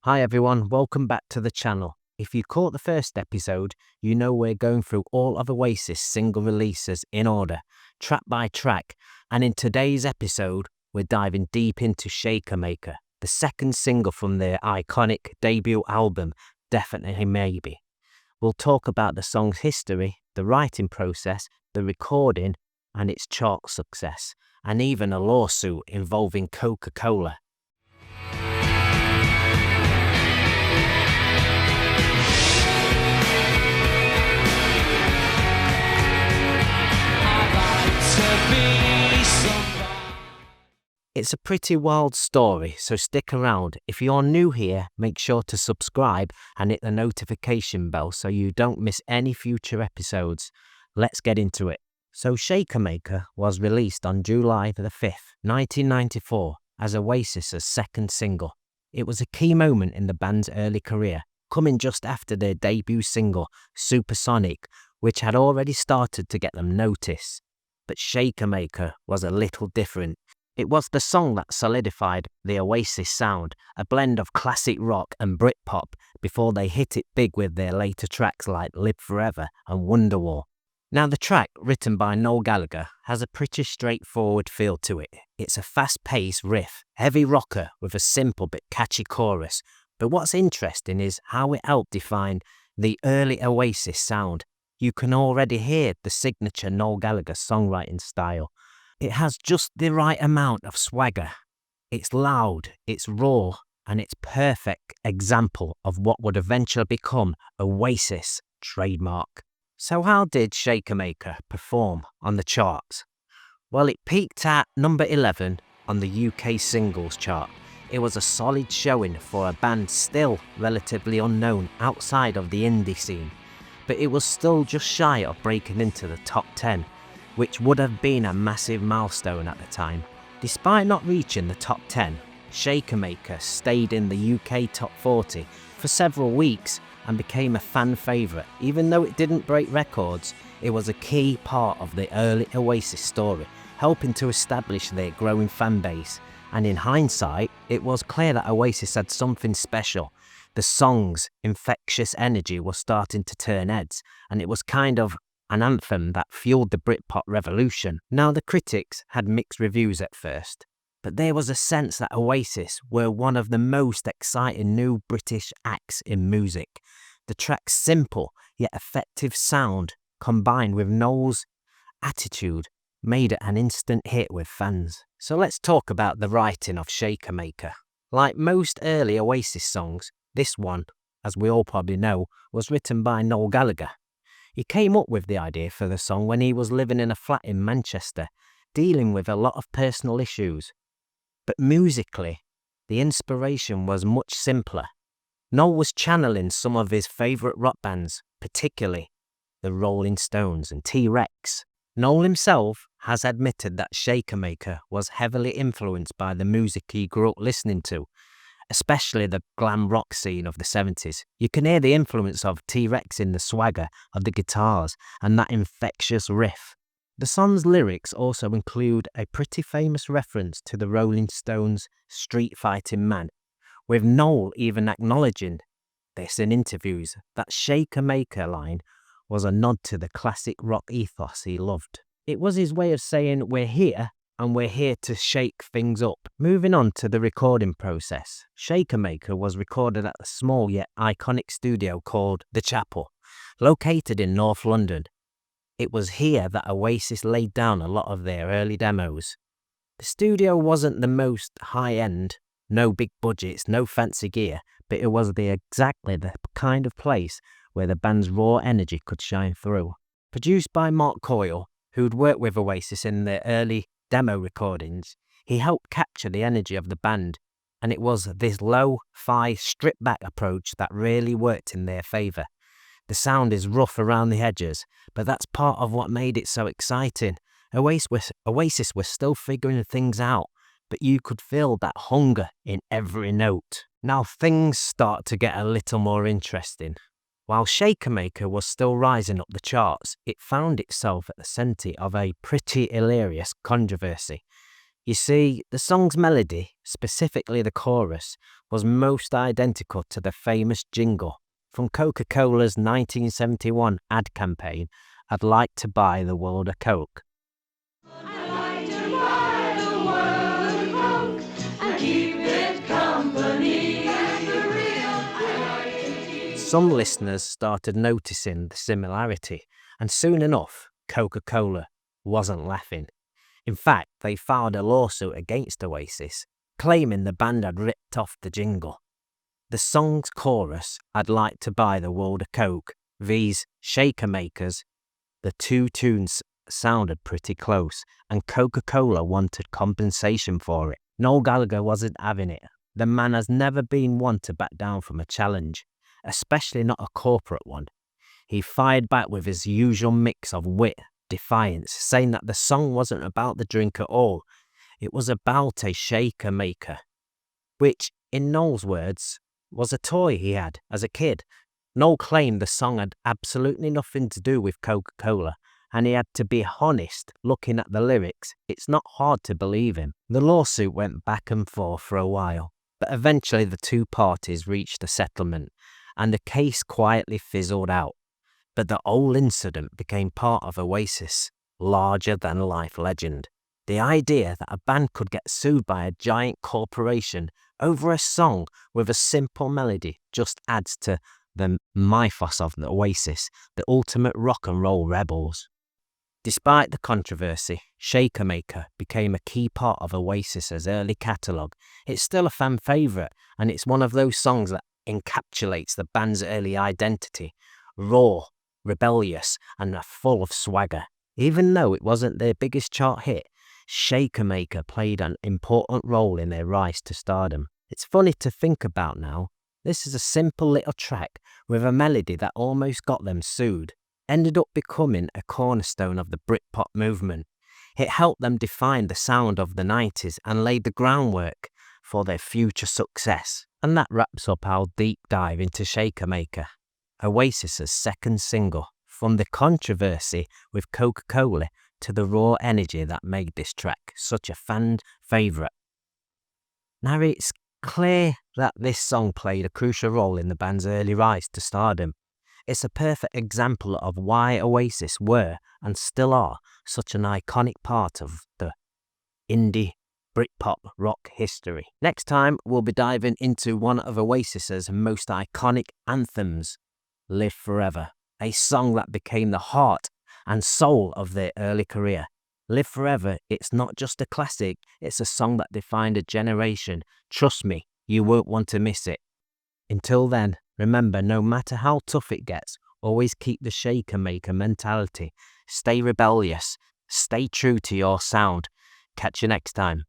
Hi everyone, welcome back to the channel. If you caught the first episode, you know we're going through all of Oasis single releases in order, track by track, and in today's episode, we're diving deep into Shakermaker, the second single from their iconic debut album, Definitely Maybe. We'll talk about the song's history, the writing process, the recording, and its chart success, and even a lawsuit involving Coca-Cola. It's a pretty wild story, so stick around. If you're new here, make sure to subscribe and hit the notification bell so you don't miss any future episodes. Let's get into it. So Shakermaker was released on July the 5th, 1994, as Oasis's second single. It was a key moment in the band's early career, coming just after their debut single, Supersonic, which had already started to get them notice. But Shakermaker was a little different. It was the song that solidified the Oasis sound, a blend of classic rock and Britpop before they hit it big with their later tracks like Live Forever and Wonderwall. Now the track, written by Noel Gallagher, has a pretty straightforward feel to it. It's a fast-paced riff, heavy rocker with a simple but catchy chorus. But what's interesting is how it helped define the early Oasis sound. You can already hear the signature Noel Gallagher songwriting style. It has just the right amount of swagger. It's loud, it's raw, and it's perfect example of what would eventually become Oasis trademark. So how did Shakermaker perform on the charts? Well, it peaked at number 11 on the UK singles chart. It was a solid showing for a band still relatively unknown outside of the indie scene, but it was still just shy of breaking into the top 10. Which would have been a massive milestone at the time. Despite not reaching the top 10, Shakermaker stayed in the UK top 40 for several weeks and became a fan favourite. Even though it didn't break records, it was a key part of the early Oasis story, helping to establish their growing fan base. And in hindsight, it was clear that Oasis had something special. The song's infectious energy was starting to turn heads, and it was kind of an anthem that fueled the Britpop revolution. Now the critics had mixed reviews at first, but there was a sense that Oasis were one of the most exciting new British acts in music. The track's simple yet effective sound combined with Noel's attitude made it an instant hit with fans. So let's talk about the writing of Shakermaker. Like most early Oasis songs, this one, as we all probably know, was written by Noel Gallagher. He came up with the idea for the song when he was living in a flat in Manchester, dealing with a lot of personal issues. But musically, the inspiration was much simpler. Noel was channeling some of his favourite rock bands, particularly the Rolling Stones and T-Rex. Noel himself has admitted that Shakermaker was heavily influenced by the music he grew up listening to, especially the glam rock scene of the 70s. You can hear the influence of T-Rex in the swagger of the guitars and that infectious riff. The song's lyrics also include a pretty famous reference to the Rolling Stones' Street Fighting Man, with Noel even acknowledging this in interviews. That Shakermaker line was a nod to the classic rock ethos he loved. It was his way of saying, we're here, and we're here to shake things up. Moving on to the recording process, Shakermaker was recorded at a small yet iconic studio called The Chapel, located in North London. It was here that Oasis laid down a lot of their early demos. The studio wasn't the most high-end, no big budgets, no fancy gear, but it was exactly the kind of place where the band's raw energy could shine through. Produced by Mark Coyle, who'd worked with Oasis in their early demo recordings, he helped capture the energy of the band, and it was this low-fi, stripped-back approach that really worked in their favour. The sound is rough around the edges, but that's part of what made it so exciting. Oasis was still figuring things out, but you could feel that hunger in every note. Now things start to get a little more interesting. While Shakermaker was still rising up the charts, it found itself at the centre of a pretty hilarious controversy. You see, the song's melody, specifically the chorus, was most identical to the famous jingle from Coca-Cola's 1971 ad campaign, "I'd like to buy the world a Coke." I'd like to buy the world a Coke and keep it company. That's the real I like to keep. Some listeners started noticing the similarity, and soon enough, Coca-Cola wasn't laughing. In fact, they filed a lawsuit against Oasis, claiming the band had ripped off the jingle. The song's chorus, "I'd like to buy the world a Coke," vs. Shakermakers, the two tunes sounded pretty close, and Coca-Cola wanted compensation for it. Noel Gallagher wasn't having it. The man has never been one to back down from a challenge, especially not a corporate one. He fired back with his usual mix of wit, defiance, saying that the song wasn't about the drink at all. It was about a shaker maker, which, in Noel's words, was a toy he had as a kid. Noel claimed the song had absolutely nothing to do with Coca-Cola, and he had to be honest. Looking at the lyrics, it's not hard to believe him. The lawsuit went back and forth for a while, but eventually the two parties reached a settlement, and the case quietly fizzled out. But the whole incident became part of Oasis' larger-than-life legend. The idea that a band could get sued by a giant corporation over a song with a simple melody just adds to the mythos of the Oasis, the ultimate rock and roll rebels. Despite the controversy, Shakermaker became a key part of Oasis's early catalogue. It's still a fan favourite, and it's one of those songs that encapsulates the band's early identity: raw, rebellious, and full of swagger. Even though it wasn't their biggest chart hit, Shakermaker played an important role in their rise to stardom. It's funny to think about now. This is a simple little track with a melody that almost got them sued, ended up becoming a cornerstone of the Britpop movement. It helped them define the sound of the 90s and laid the groundwork for their future success. And that wraps up our deep dive into Shakermaker, Oasis's second single. From the controversy with Coca-Cola to the raw energy that made this track such a fan favourite. Now it's clear that this song played a crucial role in the band's early rise to stardom. It's a perfect example of why Oasis were, and still are, such an iconic part of the indie Britpop rock history. Next time, we'll be diving into one of Oasis's most iconic anthems, "Live Forever," a song that became the heart and soul of their early career. "Live Forever," it's not just a classic, it's a song that defined a generation. Trust me, you won't want to miss it. Until then, remember, no matter how tough it gets, always keep the Shakermaker mentality. Stay rebellious, stay true to your sound. Catch you next time.